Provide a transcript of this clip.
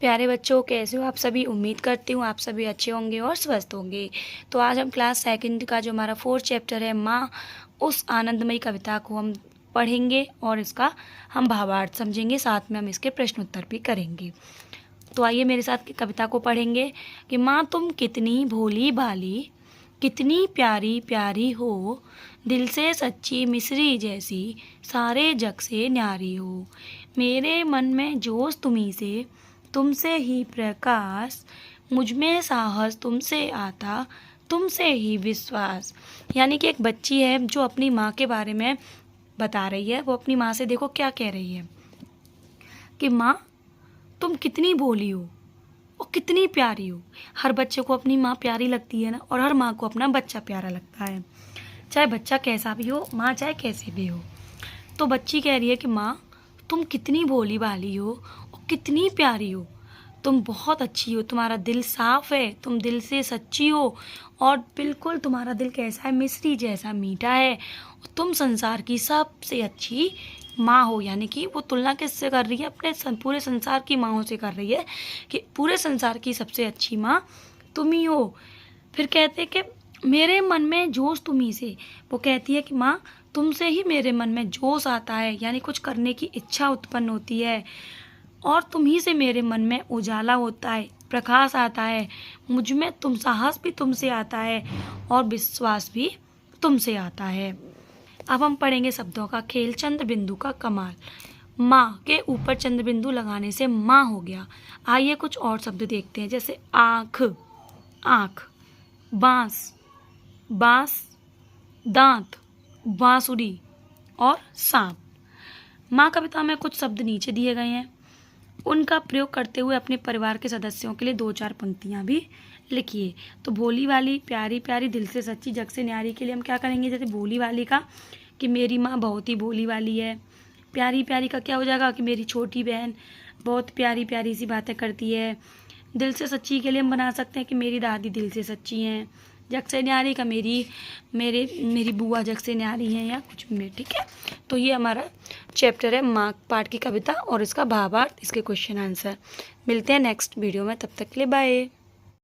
प्यारे बच्चों, कैसे हो आप सभी। उम्मीद करती हूँ आप सभी अच्छे होंगे और स्वस्थ होंगे। तो आज हम क्लास सेकंड का जो हमारा 4th चैप्टर है माँ, उस आनंदमयी कविता को हम पढ़ेंगे और इसका हम भावार्थ समझेंगे, साथ में हम इसके प्रश्न उत्तर भी करेंगे। तो आइए मेरे साथ कविता को पढ़ेंगे कि माँ तुम कितनी भोली भाली, कितनी प्यारी प्यारी हो, दिल से सच्ची मिश्री जैसी, सारे जग से न्यारी हो। मेरे मन में जोश तुम्ही से, तुमसे ही प्रकाश, मुझ में साहस तुमसे आता, तुमसे ही विश्वास। यानी कि एक बच्ची है जो अपनी माँ के बारे में बता रही है। वो अपनी माँ से देखो क्या कह रही है कि माँ तुम कितनी भोली हो और कितनी प्यारी हो। हर बच्चे को अपनी माँ प्यारी लगती है ना, और हर माँ को अपना बच्चा प्यारा लगता है, चाहे बच्चा कैसा भी हो, माँ चाहे कैसे भी हो। तो बच्ची कह रही है कि माँ तुम कितनी भोली भाली हो और कितनी प्यारी हो, तुम बहुत अच्छी हो, तुम्हारा दिल साफ है, तुम दिल से सच्ची हो, और बिल्कुल तुम्हारा दिल कैसा है, मिश्री जैसा मीठा है, और तुम संसार की सबसे अच्छी माँ हो। यानी कि वो तुलना किससे कर रही है, अपने पूरे संसार की माँओं से कर रही है कि पूरे संसार की सबसे अच्छी माँ तुम ही हो। फिर कहते कि मेरे मन में जोश तुम्ही से, वो कहती है कि माँ तुमसे ही मेरे मन में जोश आता है, यानी कुछ करने की इच्छा उत्पन्न होती है, और तुम ही से मेरे मन में उजाला होता है, प्रकाश आता है, मुझ में तुम साहस भी तुमसे आता है और विश्वास भी तुमसे आता है। अब हम पढ़ेंगे शब्दों का खेल। चंद्र बिंदु का कमाल। माँ के ऊपर चंद्र बिंदु लगाने से माँ हो गया। आइए कुछ और शब्द देखते हैं, जैसे आँख, आँख, बाँस, बाँस, दांत, बांसुरी और सांप। माँ कविता में कुछ शब्द नीचे दिए गए हैं, उनका प्रयोग करते हुए अपने परिवार के सदस्यों के लिए 2-4 पंक्तियाँ भी लिखिए। तो भोली वाली, प्यारी प्यारी, दिल से सच्ची, जग से न्यारी के लिए हम क्या करेंगे, जैसे भोली वाली का कि मेरी माँ बहुत ही भोली वाली है। प्यारी प्यारी का क्या हो जाएगा कि मेरी छोटी बहन बहुत प्यारी प्यारी सी बातें करती है। दिल से सच्ची के लिए हम बना सकते हैं कि मेरी दादी दिल से सच्ची हैं। जग से न्यारी का मेरी बुआ जग से न्यारी हैं, या कुछ भी। ठीक है, तो ये हमारा चैप्टर है माँ पाठ की कविता और इसका भावार्थ, इसके क्वेश्चन आंसर। मिलते हैं नेक्स्ट वीडियो में, तब तक के लिए बाय।